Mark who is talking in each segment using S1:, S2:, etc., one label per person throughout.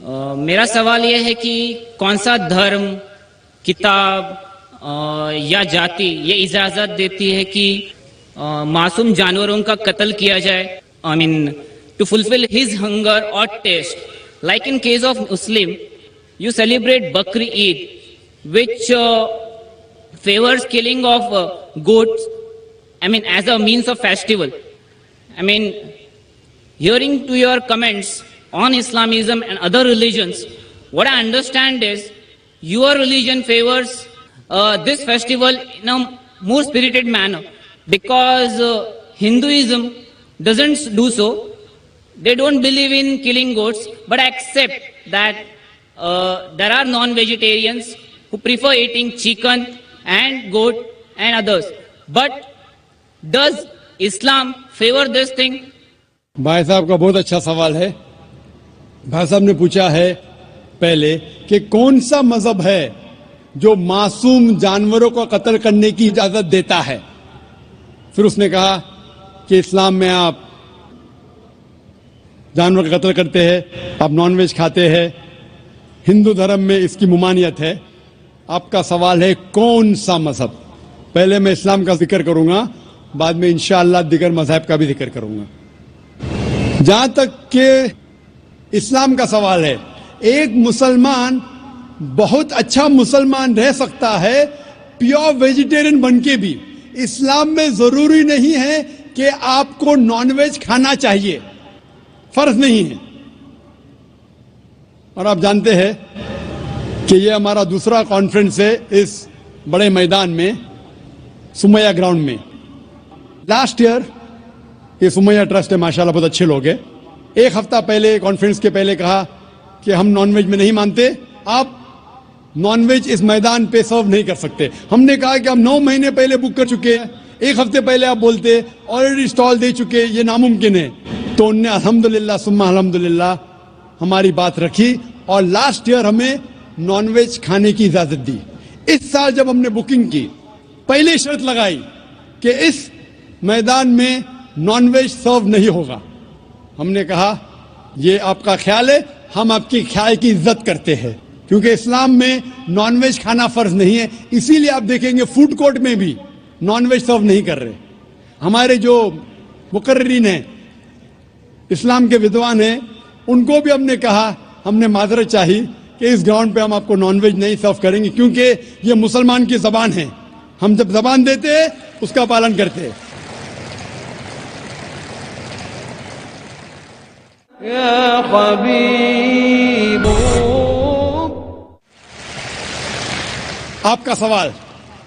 S1: میرا سوال یہ ہے کہ کون سا دھرم، کتاب یا جاتی یہ اجازت دیتی ہے کہ معصوم جانوروں کا قتل کیا جائے؟ I mean, to fulfill his hunger or taste. Like in case of Muslim, you celebrate Bakri Eid, which favors killing of goats, I mean, as a means of festival. I mean, hearing to your comments on Islamism and other religions, what I understand is your religion favors this festival in a more spirited manner, because Hinduism doesn't do so. They don't believe in killing goats, but accept that there are non-vegetarians who prefer eating chicken and goat and others. But does Islam favor this thing?
S2: بھائی صاحب کا بہت اچھا سوال ہے. بھائی صاحب نے پوچھا ہے پہلے کہ کون سا مذہب ہے جو معصوم جانوروں کو قتل کرنے کی اجازت دیتا ہے. پھر اس نے کہا کہ اسلام میں آپ جانور کا قتل کرتے ہیں, آپ نان ویج کھاتے ہیں, ہندو دھرم میں اس کی ممانعت ہے. آپ کا سوال ہے کون سا مذہب. پہلے میں اسلام کا ذکر کروں گا, بعد میں انشاءاللہ دیگر مذہب کا بھی ذکر کروں گا. جہاں تک کہ اسلام کا سوال ہے, ایک مسلمان بہت اچھا مسلمان رہ سکتا ہے پیور ویجیٹیرین بن کے بھی. اسلام میں ضروری نہیں ہے کہ آپ کو نان ویج کھانا چاہیے, فرض نہیں ہے. اور آپ جانتے ہیں کہ یہ ہمارا دوسرا کانفرنس ہے اس بڑے میدان میں, سمیہ گراؤنڈ میں. لاسٹ ایئر یہ سمیہ ٹرسٹ ہے, ماشاءاللہ بہت اچھے لوگ ہیں. ایک ہفتہ پہلے کانفرنس کے پہلے کہا کہ ہم نان ویج میں نہیں مانتے, آپ نان ویج اس میدان پہ سرو نہیں کر سکتے. ہم نے کہا کہ ہم 9 مہینے پہلے بک کر چکے ہیں, ایک ہفتے پہلے آپ بولتے آلریڈی اسٹال دے چکے, یہ ناممکن ہے. تو انہوں نے الحمدللہ ثم الحمدللہ ہماری بات رکھی اور لاسٹ ایئر ہمیں نان ویج کھانے کی اجازت دی. اس سال جب ہم نے بکنگ کی, پہلے شرط لگائی کہ اس میدان میں نان ویج سرو نہیں ہوگا. ہم نے کہا یہ آپ کا خیال ہے, ہم آپ کے خیال کی عزت کرتے ہیں, کیونکہ اسلام میں نان ویج کھانا فرض نہیں ہے. اسی لیے آپ دیکھیں گے فوڈ کورٹ میں بھی نان ویج سرو نہیں کر رہے. ہمارے جو مقررین ہیں, اسلام کے ودوان ہیں, ان کو بھی ہم نے کہا, ہم نے معذرت چاہی کہ اس گراؤنڈ پہ ہم آپ کو نان ویج نہیں سرو کریں گے, کیونکہ یہ مسلمان کی زبان ہے. ہم جب زبان دیتے ہیں اس کا پالن کرتے ہیں.
S3: یا حبیب.
S2: آپ کا سوال,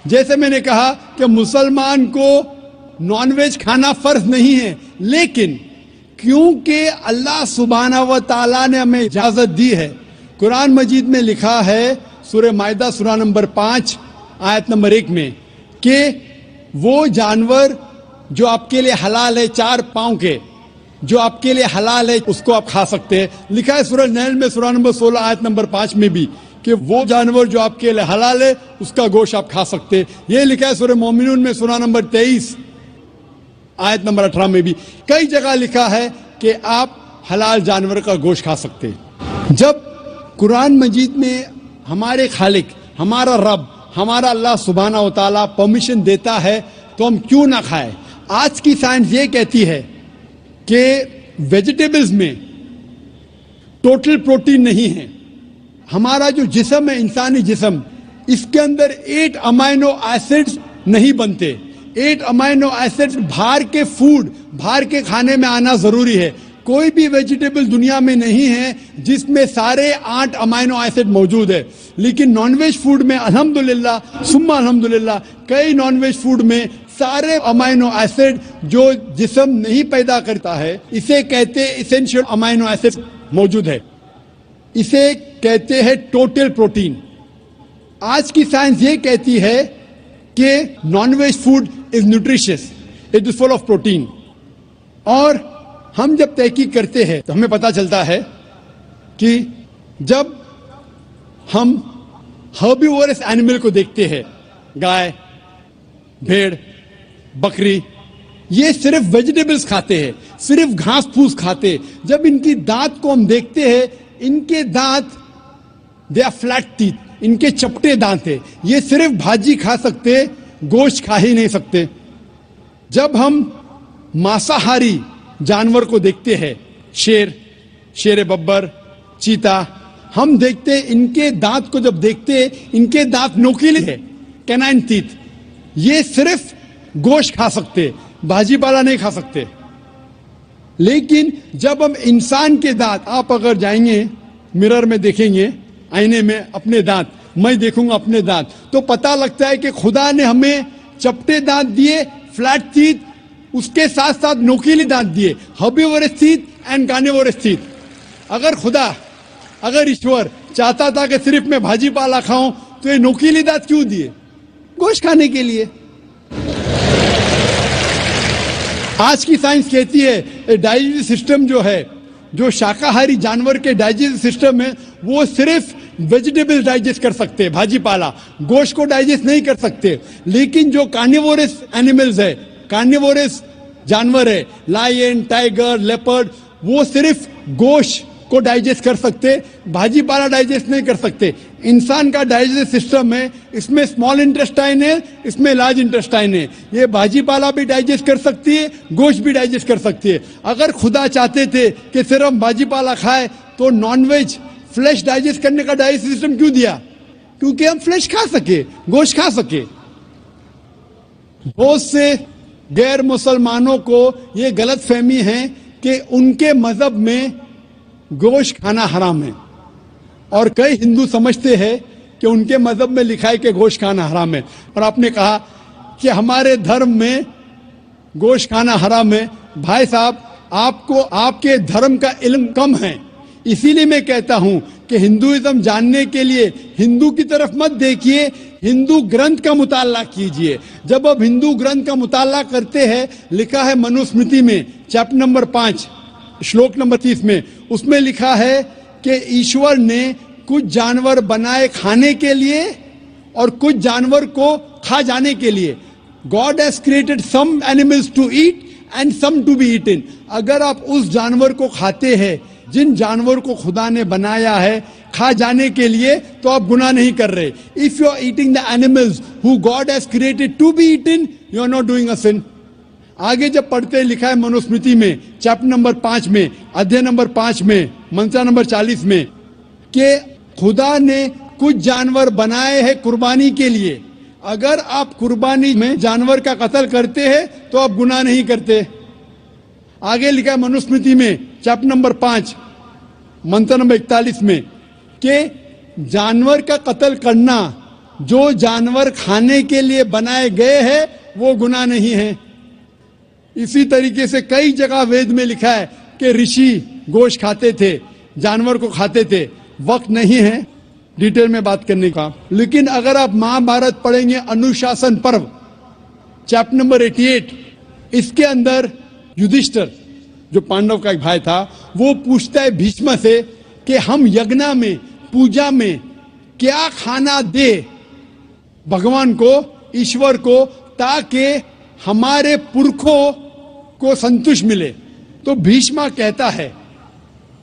S2: جیسے میں نے کہا کہ مسلمان کو نان ویج کھانا فرض نہیں ہے, لیکن کیونکہ اللہ سبحانہ و تعالیٰ نے ہمیں اجازت دی ہے. قرآن مجید میں لکھا ہے سورہ مائدہ سورہ نمبر 5 آیت نمبر 1 میں کہ وہ جانور جو آپ کے لیے حلال ہے, 4 پاؤں کے, جو آپ کے لیے حلال ہے اس کو آپ کھا سکتے ہیں. لکھا ہے سورہ نیل میں سورہ نمبر 16 آیت نمبر 5 میں بھی کہ وہ جانور جو آپ کے لیے حلال ہے اس کا گوشت آپ کھا سکتے ہیں. یہ لکھا ہے سورہ مومنون میں سورہ نمبر 23 آیت نمبر 18 میں بھی. کئی جگہ لکھا ہے کہ آپ حلال جانور کا گوشت کھا سکتے ہیں. جب قرآن مجید میں ہمارے خالق, ہمارا رب, ہمارا اللہ سبحانہ و تعالیٰ پرمیشن دیتا ہے تو ہم کیوں نہ کھائیں. آج کی سائنس یہ کہتی ہے کہ ویجیٹیبلز میں ٹوٹل پروٹین نہیں ہے. ہمارا جو جسم ہے, انسانی جسم, اس کے اندر 8 امائنو ایسڈز نہیں بنتے. 8 امائنو ایسڈز باہر کے فوڈ, باہر کے کھانے میں آنا ضروری ہے. کوئی بھی ویجیٹیبل دنیا میں نہیں ہے جس میں سارے 8 امائنو ایسڈ موجود ہے. لیکن نان ویج فوڈ میں الحمدللہ ثم الحمدللہ کئی نان ویج فوڈ میں سارے امائنو ایسڈ جو جسم نہیں پیدا کرتا ہے, اسے کہتے ایسینشیل امائنو ایسڈ موجود ہے. اسے کہتے ہیں ٹوٹل پروٹین. آج کی سائنس یہ کہتی ہے کہ non veg food is nutritious, it is full of protein. اور ہم جب تحقیق کرتے ہیں تو ہمیں پتہ چلتا ہے کہ جب ہم ہربیورس اینیمل کو دیکھتے ہیں, گائے, بھیڑ, بکری, یہ صرف ویجیٹیبلز کھاتے ہیں, صرف گھاس پھوس کھاتے. جب ان کی دانت کو ہم دیکھتے ہیں ان کے دانت دے آر فلیٹ ٹیتھ, ان کے چپٹے دانت ہے. یہ صرف بھاجی کھا سکتے, گوشت کھا ہی نہیں سکتے. جب ہم ماساہاری جانور کو دیکھتے ہیں, شیر ببر, چیتا, ہم دیکھتے ان کے دانت کو جب دیکھتے ان کے دانت نوکیلے ہے, کینائن ٹیتھ. یہ صرف گوشت کھا سکتے, بھاجی پالا نہیں کھا سکتے. لیکن جب ہم انسان کے دانت, آپ اگر جائیں گے مرر میں دیکھیں گے, آئینے میں اپنے دانت, میں دیکھوں گا اپنے دانت, تو پتہ لگتا ہے کہ خدا نے ہمیں چپٹے دانت دیے, فلیٹ ٹیتھ, اس کے ساتھ ساتھ نوکیلی دانت دیے, herbivores teeth and carnivorous teeth. اگر ایشور چاہتا تھا کہ صرف میں بھاجی پالا کھاؤں تو یہ نوکیلی دانت کیوں دیے؟ گوشت کھانے کے لیے. آج کی سائنس کہتی ہے ڈائجسٹو سسٹم جو ہے, جو شاکاہاری جانور کے ڈائجسٹو سسٹم ہے, وہ صرف ویجیٹیبل ڈائجسٹ کر سکتے, بھاجی پالا, گوشت کو ڈائجسٹ نہیں کر سکتے. لیکن جو کارنیورس اینیملز ہے, کارنیورس جانور ہے, لائن, ٹائیگر, لیپرڈ, وہ صرف گوشت کو ڈائجسٹ کر سکتے, بھاجی پالا ڈائجسٹ نہیں کر سکتے. انسان کا ڈائجسٹ سسٹم ہے, اس میں اسمال انٹسٹائن ہے, اس میں لارج انٹسٹائن ہے. یہ بھاجی پالا بھی ڈائجسٹ کر سکتی ہے, گوشت بھی ڈائجسٹ کر سکتی ہے. اگر خدا چاہتے تھے کہ صرف ہم بھاجی پالا کھائے تو نان ویج فلیش ڈائجسٹ کرنے کا ڈائجسٹ سسٹم کیوں دیا؟ کیونکہ ہم فلیش کھا سکے, گوشت کھا سکے. بہت سے غیر مسلمانوں کو یہ غلط فہمی ہے کہ ان کے مذہب میں گوشت کھانا حرام ہے, اور کئی ہندو سمجھتے ہیں کہ ان کے مذہب میں لکھا ہے کہ گوشت کھانا حرام ہے. اور آپ نے کہا کہ ہمارے دھرم میں گوشت کھانا حرام ہے. بھائی صاحب, آپ کو آپ کے دھرم کا علم کم ہے, اسی لیے میں کہتا ہوں کہ ہندوازم جاننے کے لیے ہندو کی طرف مت دیکھیے, ہندو گرنتھ کا مطالعہ کیجئے. جب آپ ہندو گرنتھ کا مطالعہ کرتے ہیں, لکھا ہے منوسمرتی میں چیپٹر نمبر 5 شلوک نمبر 30 میں, اس میں لکھا ہے کہ ایشور نے کچھ جانور بنائے کھانے کے لیے اور کچھ جانور کو کھا جانے کے لیے. God has created some animals to eat and some to be eaten. اگر آپ اس جانور کو کھاتے ہیں جن جانور کو خدا نے بنایا ہے کھا جانے کے لیے, تو آپ گناہ نہیں کر رہے. If you are eating the animals who God has created to be eaten, you are not doing a sin. آگے جب پڑھتے لکھا ہے منوسمرتی میں چیپٹر نمبر 5 میں, ادھیے نمبر 5 میں, منترا نمبر 40 میں, کہ خدا نے کچھ جانور بنائے ہیں قربانی کے لیے. اگر آپ قربانی میں جانور کا قتل کرتے ہیں تو آپ گناہ نہیں کرتے. آگے لکھا ہے منوسمرتی میں چیپٹر نمبر 5 منتر نمبر 41 میں کہ جانور کا قتل کرنا جو جانور کھانے کے لیے بنائے گئے ہیں وہ گناہ نہیں ہے. اسی طریقے سے کئی جگہ وید میں لکھا ہے کہ رشی گوشت کھاتے تھے, جانور کو کھاتے تھے. وقت نہیں ہے ڈیٹیل میں بات کرنے کا, لیکن اگر آپ مہابھارت پڑھیں گے انوشاسن پرو چیپٹر نمبر 88, اس کے اندر یدھشٹر جو پانڈو کا ایک بھائی تھا وہ پوچھتا ہے بھیشما سے کہ ہم یگنا میں, پوجا میں کیا کھانا دے بھگوان کو, ایشور کو, تاکہ ہمارے پرکھوں کو سنتوش ملے. تو بھیشما کہتا ہے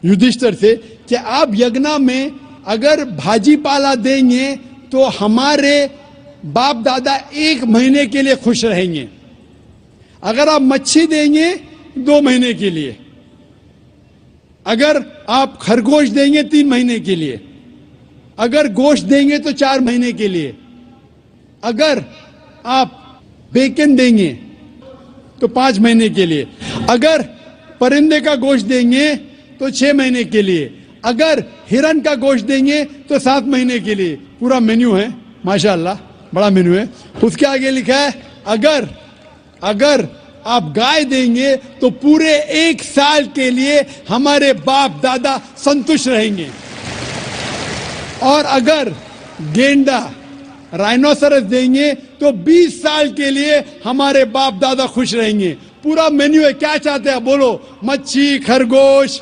S2: یدھشٹر سے کہ آپ یگنا میں اگر بھاجی پالا دیں گے تو ہمارے باپ دادا 1 مہینے کے لیے خوش رہیں گے. اگر آپ مچھی دیں گے 2 مہینے کے لیے, اگر آپ خرگوش دیں گے 3 مہینے کے لیے, اگر گوشت دیں گے تو 4 مہینے کے لیے, اگر آپ بیکن دیں گے تو 5 مہینے کے لیے, اگر پرندے کا گوشت دیں گے تو 6 مہینے کے لیے, اگر ہرن کا گوشت دیں گے تو 7 مہینے کے لیے. پورا مینیو ہے, ماشاءاللہ بڑا مینیو ہے. اس کے آگے لکھا ہے اگر آپ گائے دیں گے تو پورے 1 سال کے لیے ہمارے باپ دادا سنتوش رہیں گے, اور اگر گینڈا رائنوسرس دیں گے تو 20 سال کے لیے ہمارے باپ دادا خوش رہیں گے. پورا مینیو ہے. کیا چاہتے ہیں بولو؟ مچھی, خرگوش,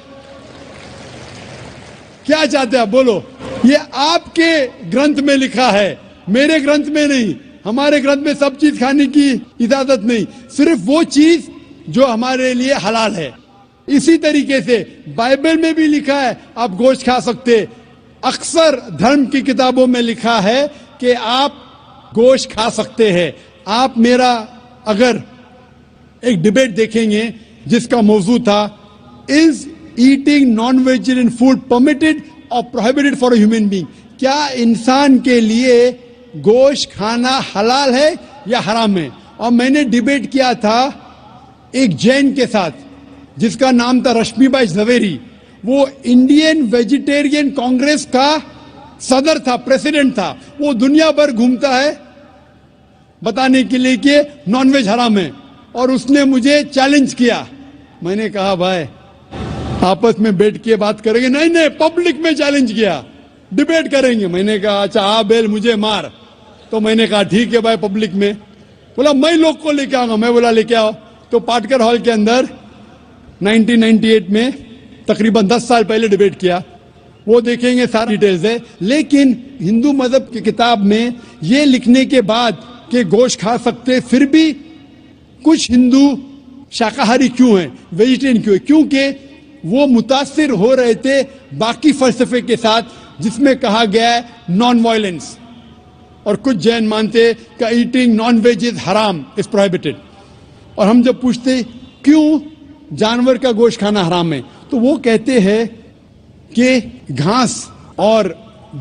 S2: کیا چاہتے ہیں بولو؟ یہ آپ کے گرنتھ میں لکھا ہے, میرے گرنتھ میں نہیں. ہمارے گرنتھ میں سب چیز کھانے کی اجازت نہیں, صرف وہ چیز جو ہمارے لیے حلال ہے. اسی طریقے سے بائبل میں بھی لکھا ہے آپ گوشت کھا سکتے. اکثر دھرم کی کتابوں میں لکھا ہے کہ آپ گوشت کھا سکتے ہیں. آپ میرا اگر ایک ڈبیٹ دیکھیں گے جس کا موضوع تھا is eating non vegetarian food permitted اور prohibited for a human being, کیا انسان کے لیے گوشت کھانا حلال ہے یا حرام ہے. اور میں نے ڈبیٹ کیا تھا ایک جین کے ساتھ جس کا نام تھا رشمی بائی زویری. وہ انڈین ویجیٹیرین کانگریس کا صدر تھا, پریسیڈنٹ تھا. وہ دنیا بھر گھومتا ہے بتانے کے لیے کہ نان ویج حرام ہے, اور اس نے مجھے چیلنج کیا. میں نے کہا بھائی آپس میں بیٹھ کے بات کریں گے. نہیں پبلک میں چیلنج کیا, ڈبیٹ کریں گے. میں نے کہا اچھا آ بیل مجھے مار. تو میں نے کہا ٹھیک ہے بھائی پبلک میں. بولا میں لوگ کو لے کے آؤں گا. میں بولا لے کے آؤ. تو پاٹکر ہال کے اندر 1998 میں تقریباً 10 سال پہلے ڈبیٹ کیا. وہ دیکھیں گے ساری ڈیٹیلز ہے. لیکن ہندو مذہب کی کتاب میں یہ لکھنے کے بعد کہ گوشت کھا سکتے, پھر بھی کچھ ہندو شاکاہاری کیوں ہیں, ویجیٹیرین کیوں ہیں, کیونکہ وہ متاثر ہو رہے تھے باقی فلسفے کے ساتھ جس میں کہا گیا ہے نان وائلنس. اور کچھ جین مانتے کہ ایٹنگ نان ویج از حرام, از پروہیبٹڈ. اور ہم جب پوچھتے کیوں جانور کا گوشت کھانا حرام ہے, تو وہ کہتے ہیں کہ گھاس اور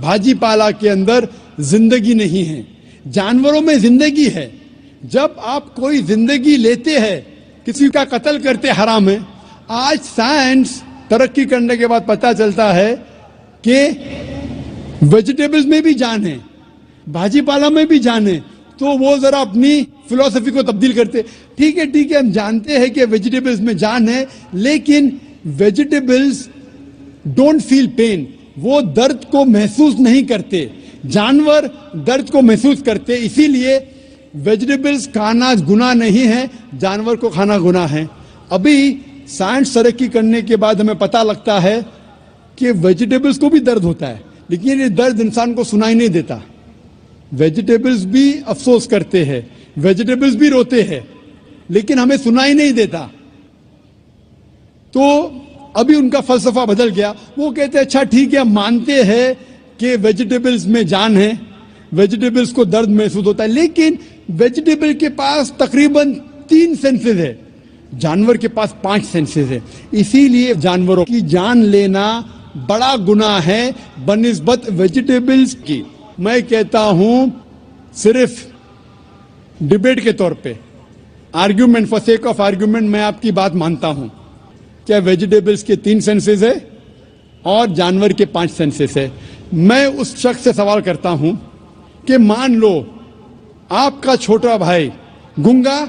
S2: بھاجی پالا کے اندر زندگی نہیں ہے, جانوروں میں زندگی ہے. جب آپ کوئی زندگی لیتے ہیں, کسی کا قتل کرتے حرام ہے. آج سائنس ترقی کرنے کے بعد پتہ چلتا ہے کہ ویجیٹیبلز میں بھی جان ہے, بھاجی پالا میں بھی جان ہے. تو وہ ذرا اپنی فلسفی کو تبدیل کرتے. ٹھیک ہے ہم جانتے ہیں کہ ویجیٹیبلز میں جان ہے, لیکن ویجیٹیبلز ڈونٹ فیل پین, وہ درد کو محسوس نہیں کرتے. جانور درد کو محسوس کرتے. اسی لیے ویجیٹیبلز کھانا گناہ نہیں ہے, جانور کو کھانا گناہ ہے. ابھی سائنس ترقی کرنے کے بعد ہمیں پتہ لگتا ہے کہ ویجیٹیبلز کو بھی درد ہوتا ہے, لیکن یہ درد انسان کو سنائی نہیں دیتا. ویجیٹیبلز بھی افسوس کرتے ہیں, ویجیٹیبلز بھی روتے ہیں, لیکن ہمیں سنائی نہیں دیتا. تو ابھی ان کا فلسفہ بدل گیا. وہ کہتے ہیں اچھا ٹھیک ہے, ہم مانتے ہیں کہ ویجیٹیبلز میں جان ہے, ویجیٹیبلز کو درد محسوس ہوتا ہے, لیکن ویجیٹیبل کے پاس تقریباً 3 سینسز ہے, جانور کے پاس 5 سینسز ہے. اسی لیے جانوروں کی جان لینا بڑا گناہ ہے بنسبت ویجیٹیبلز کی. میں کہتا ہوں صرف ڈبیٹ کے طور پہ, argument for sake of argument, میں آپ کی بات مانتا ہوں. کیا ویجیٹیبلز کے 3 سینسز ہے اور جانور کے 5 سینسز ہے. میں اس شخص سے سوال کرتا ہوں کہ مان لو آپ کا چھوٹا بھائی گنگا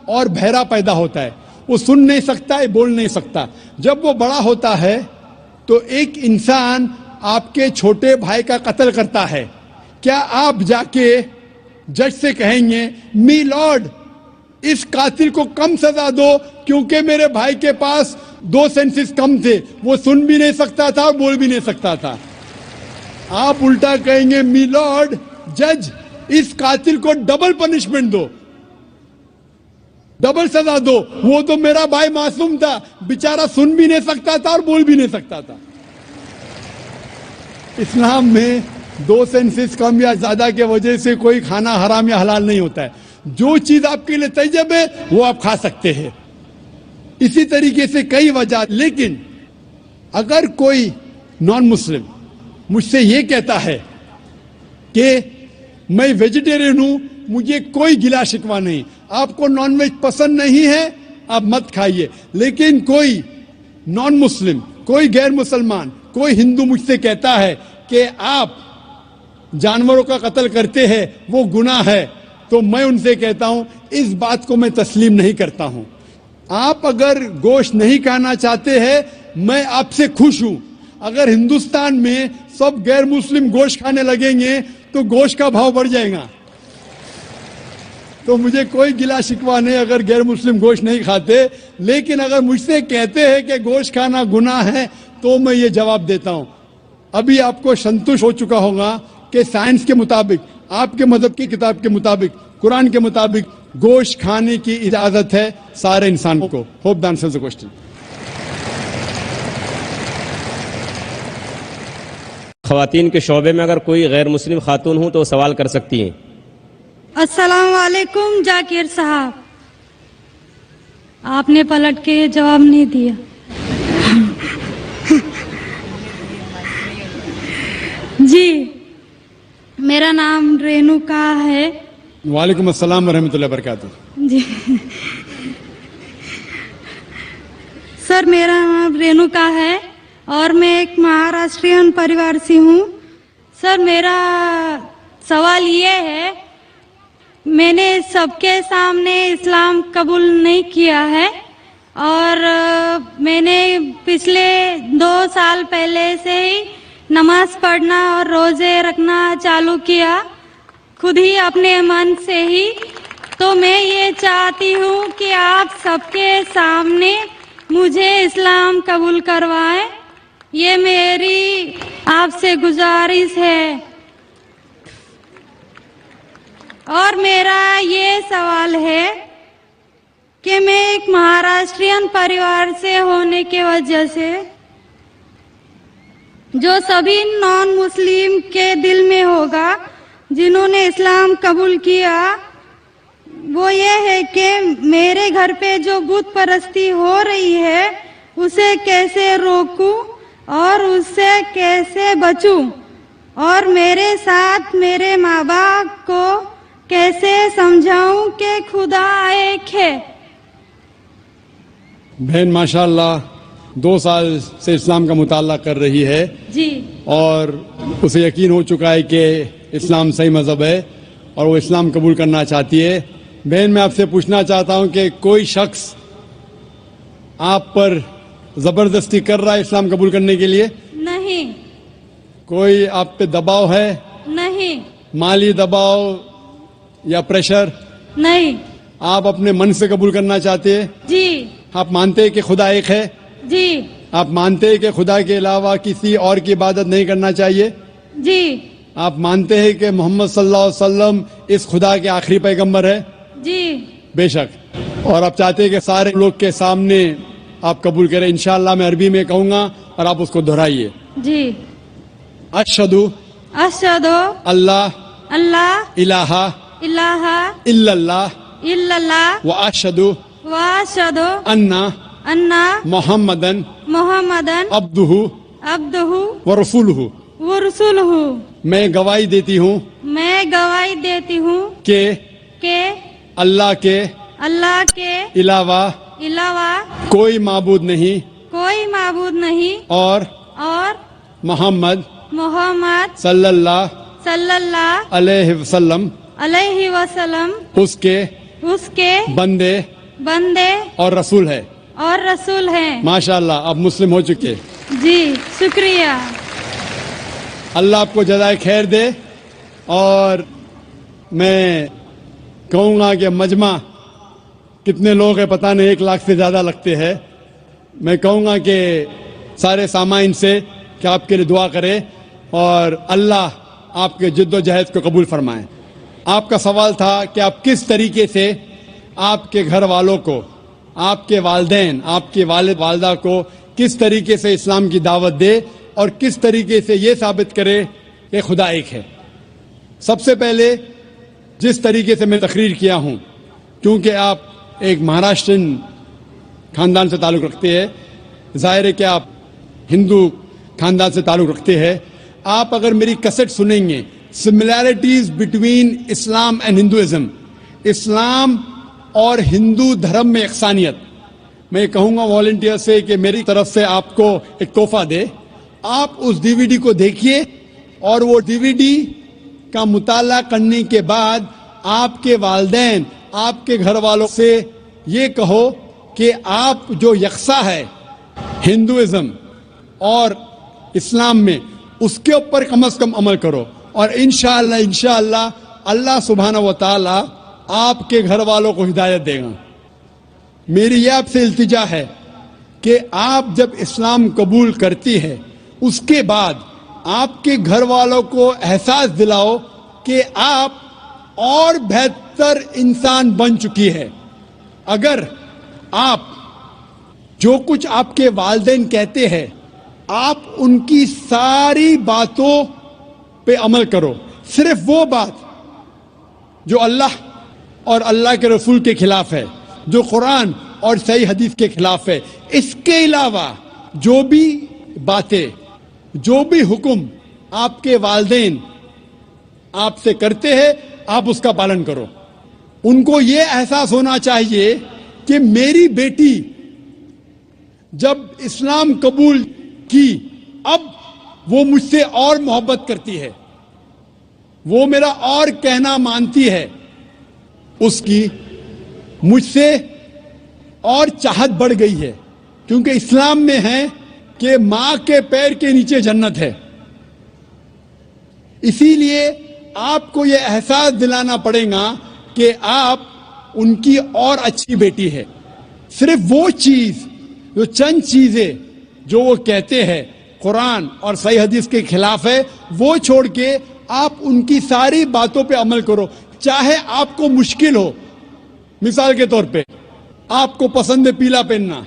S2: اور بہرا پیدا ہوتا ہے, وہ سن نہیں سکتا ہے, بول نہیں سکتا. جب وہ بڑا ہوتا ہے تو ایک انسان آپ کے چھوٹے بھائی کا قتل کرتا ہے. کیا آپ جا کے جج سے کہیں گے می لارڈ اس قاتل کو کم سزا دو کیونکہ میرے بھائی کے پاس 2 سینسز کم تھے, وہ سن بھی نہیں سکتا تھا اور بول بھی نہیں سکتا تھا. آپ الٹا کہیں گے می لارڈ جج اس قاتل کو ڈبل پنشمنٹ دو, ڈبل سزا دو, وہ تو میرا بھائی معصوم تھا, بیچارہ سن بھی نہیں سکتا تھا اور بول بھی نہیں سکتا تھا. اسلام میں 2 سینسز کم یا زیادہ کی وجہ سے کوئی کھانا حرام یا حلال نہیں ہوتا ہے. جو چیز آپ کے لیے طیب ہے وہ آپ کھا سکتے ہیں. اسی طریقے سے کئی وجہ. لیکن اگر کوئی نان مسلم مجھ سے یہ کہتا ہے کہ میں ویجیٹیرین ہوں, مجھے کوئی گلا شکوہ نہیں, آپ کو نان ویج پسند نہیں ہے آپ مت کھائیے. لیکن کوئی نان مسلم, کوئی غیر مسلمان, کوئی ہندو مجھ سے کہتا ہے کہ آپ جانوروں کا قتل کرتے ہیں وہ گناہ ہے, تو میں ان سے کہتا ہوں اس بات کو میں تسلیم نہیں کرتا ہوں. آپ اگر گوشت نہیں کھانا چاہتے ہیں میں آپ سے خوش ہوں. اگر ہندوستان میں سب غیر مسلم گوشت کھانے لگیں گے تو گوشت کا بھاؤ بڑھ جائے گا. تو مجھے کوئی گلا شکوہ نہیں اگر غیر مسلم گوشت نہیں کھاتے. لیکن اگر مجھ سے کہتے ہیں کہ گوشت کھانا گناہ ہے تو میں یہ جواب دیتا ہوں. ابھی آپ کو سنتوش ہو چکا ہوگا کہ سائنس کے مطابق, آپ کے مذہب کی کتاب کے مطابق, قرآن کے مطابق گوشت کھانے کی اجازت ہے سارے انسان کو. Hope the answers the question.
S4: خواتین کے شعبے میں اگر کوئی غیر مسلم خاتون ہوں تو وہ سوال کر سکتی ہیں.
S5: السلام علیکم ذاکر صاحب، آپ نے پلٹ کے جواب نہیں دیا. جی، میرا نام رینوکا ہے.
S2: وعلیکم السلام ورحمۃ اللہ وبرکاتہ.
S5: جی سر، میرا نام رینوکا ہے اور میں ایک مہاراشٹرین پریوار سے ہوں. سر، میرا سوال یہ ہے، میں نے سب کے سامنے اسلام قبول نہیں کیا ہے اور میں نے پچھلے 2 سال پہلے سے ہی نماز پڑھنا اور روزے رکھنا چالو کیا، خود ہی اپنے من سے ہی. تو میں یہ چاہتی ہوں کہ آپ سب کے سامنے مجھے اسلام قبول کروائیں، یہ میری آپ سے گزارش ہے. اور میرا یہ سوال ہے کہ میں ایک مہاراشٹرین پریوار سے ہونے کی وجہ سے جو سبھی نان مسلم کے دل میں ہوگا جنہوں نے اسلام قبول کیا، وہ یہ ہے کہ میرے گھر پہ جو بت پرستی ہو رہی ہے اسے کیسے روکوں اور اس سے کیسے بچوں، اور میرے ساتھ میرے ماں باپ کو کیسے سمجھاؤں کہ خدا ایک ہے.
S2: بہن ماشاء اللہ 2 سال سے اسلام کا مطالعہ کر رہی ہے
S5: جی،
S2: اور اسے یقین ہو چکا ہے کہ اسلام صحیح مذہب ہے اور وہ اسلام قبول کرنا چاہتی ہے. بہن، میں آپ سے پوچھنا چاہتا ہوں کہ کوئی شخص آپ پر زبردستی کر رہا ہے اسلام قبول کرنے کے لیے؟
S5: نہیں.
S2: کوئی آپ پہ دباؤ ہے؟
S5: نہیں.
S2: مالی دباؤ یا پریشر؟
S5: نہیں.
S2: آپ اپنے من سے قبول کرنا چاہتے ہیں؟
S5: جی.
S2: آپ مانتے ہیں کہ خدا ایک ہے؟
S5: جی.
S2: آپ مانتے ہیں کہ خدا کے علاوہ کسی اور کی عبادت نہیں کرنا چاہیے؟
S5: جی.
S2: آپ مانتے ہیں کہ محمد صلی اللہ علیہ وسلم اس خدا کے آخری پیغمبر ہے؟
S5: جی.
S2: بے شک. اور آپ چاہتے ہیں کہ سارے لوگ کے سامنے آپ قبول کریں؟ انشاءاللہ میں عربی میں کہوں گا اور آپ اس کو دہرائیے.
S5: جی.
S2: اشہدو
S5: اشہدو
S2: اللہ
S5: اللہ
S2: الہ
S5: الہ
S2: الا اللہ
S5: الا اللہ
S2: واشہدو
S5: واشہدو
S2: انا
S5: انا
S2: محمدن
S5: محمدن
S2: عبدہ
S5: عبدہ
S2: ورسولہ.
S5: ورسولہ.
S2: میں گواہی دیتی ہوں
S5: میں گواہی دیتی ہوں
S2: کہ اللہ کے علاوہ کوئی معبود نہیں اور محمد صلی اللہ علیہ وسلم اس کے بندے اور رسول ہے. ماشاءاللہ آپ مسلم ہو چکے.
S5: جی شکریہ.
S2: اللہ آپ کو جزائے خیر دے. اور میں کہوں گا کہ مجمع کتنے لوگ ہیں پتہ نہیں، 1 لاکھ سے زیادہ لگتے ہیں. میں کہوں گا کہ سارے سامعین سے کہ آپ کے لیے دعا کرے اور اللہ آپ کے جد و جہد کو قبول فرمائے. آپ کا سوال تھا کہ آپ کس طریقے سے آپ کے گھر والوں کو، آپ کے والدین، آپ کے والد والدہ کو کس طریقے سے اسلام کی دعوت دے اور کس طریقے سے یہ ثابت کرے کہ خدا ایک ہے. سب سے پہلے جس طریقے سے میں تقریر کیا ہوں، کیونکہ آپ ایک مہاراشٹرین خاندان سے تعلق رکھتے ہیں، ظاہر ہے کہ آپ ہندو خاندان سے تعلق رکھتے ہیں. آپ اگر میری کیسٹ سنیں گے similarities between Islam and Hinduism, Islam اور ہندو دھرم میں یکسانیت، میں کہوں گا والنٹیئر سے کہ میری طرف سے آپ کو ایک تحفہ دے. آپ اس ڈی وی ڈی کو دیکھیے اور وہ ڈی وی ڈی کا مطالعہ کرنے کے بعد آپ کے والدین، آپ کے گھر والوں سے یہ کہو کہ آپ جو یکساں ہے ہندوازم اور اسلام میں، اس کے اوپر کم از کم عمل کرو. اور انشاءاللہ اللہ سبحانہ و تعالی آپ کے گھر والوں کو ہدایت دے گا. میری یہ آپ سے التجا ہے کہ آپ جب اسلام قبول کرتی ہے اس کے بعد آپ کے گھر والوں کو احساس دلاؤ کہ آپ اور بہتر انسان بن چکی ہے. اگر آپ جو کچھ آپ کے والدین کہتے ہیں آپ ان کی ساری باتوں پہ عمل کرو. صرف وہ بات جو اللہ اور اللہ کے رسول کے خلاف ہے, جو قرآن اور صحیح حدیث کے خلاف ہے. اس کے علاوہ جو بھی باتیں, جو بھی حکم آپ کے والدین آپ سے کرتے ہیں, آپ اس کا پالن کرو. ان کو یہ احساس ہونا چاہیے کہ میری بیٹی جب اسلام قبول کی, اب وہ مجھ سے اور محبت کرتی ہے, وہ میرا اور کہنا مانتی ہے, اس کی مجھ سے اور چاہت بڑھ گئی ہے. کیونکہ اسلام میں ہے کہ ماں کے پیر کے نیچے جنت ہے. اسی لیے آپ کو یہ احساس دلانا پڑے گا کہ آپ ان کی اور اچھی بیٹی ہے. صرف وہ چیز, جو چند چیزیں جو وہ کہتے ہیں قرآن اور صحیح حدیث کے خلاف ہے, وہ چھوڑ کے آپ ان کی ساری باتوں پہ عمل کرو. چاہے آپ کو مشکل ہو. مثال کے طور پہ آپ کو پسند ہے پیلا پہننا,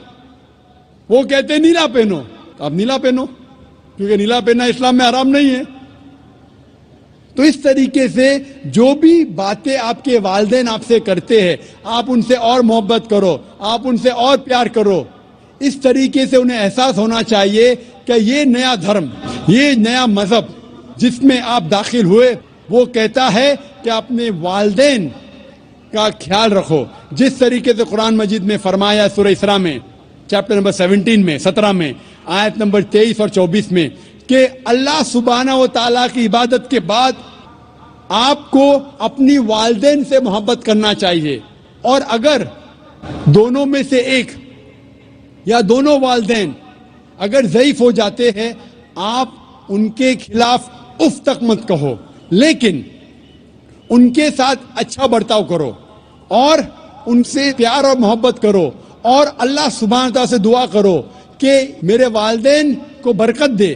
S2: وہ کہتے ہیں نیلا پہنو, آپ نیلا پہنو, کیونکہ نیلا پہننا اسلام میں حرام نہیں ہے. تو اس طریقے سے جو بھی باتیں آپ کے والدین آپ سے کرتے ہیں, آپ ان سے اور محبت کرو, آپ ان سے اور پیار کرو. اس طریقے سے انہیں احساس ہونا چاہیے کہ یہ نیا دھرم, یہ نیا مذہب جس میں آپ داخل ہوئے, وہ کہتا ہے کہ اپنے والدین کا خیال رکھو. جس طریقے سے قرآن مجید میں فرمایا سورہ اسراء میں چیپٹر نمبر 17 میں آیت نمبر 23 اور 24 میں کہ اللہ سبحانہ و تعالیٰ کی عبادت کے بعد آپ کو اپنی والدین سے محبت کرنا چاہیے. اور اگر دونوں میں سے ایک یا دونوں والدین اگر ضعیف ہو جاتے ہیں, آپ ان کے خلاف اف تک مت کہو, لیکن ان کے ساتھ اچھا برتاؤ کرو اور ان سے پیار اور محبت کرو, اور اللہ سبحانہ تعالیٰ سے دعا کرو کہ میرے والدین کو برکت دے,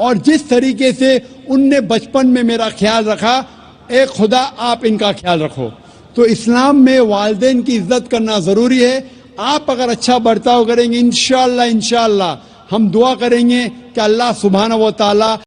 S2: اور جس طریقے سے ان نے بچپن میں میرا خیال رکھا, اے خدا آپ ان کا خیال رکھو. تو اسلام میں والدین کی عزت کرنا ضروری ہے. آپ اگر اچھا برتاؤ کریں گے, انشاءاللہ ہم دعا کریں گے کہ اللہ سبحانہ و تعالیٰ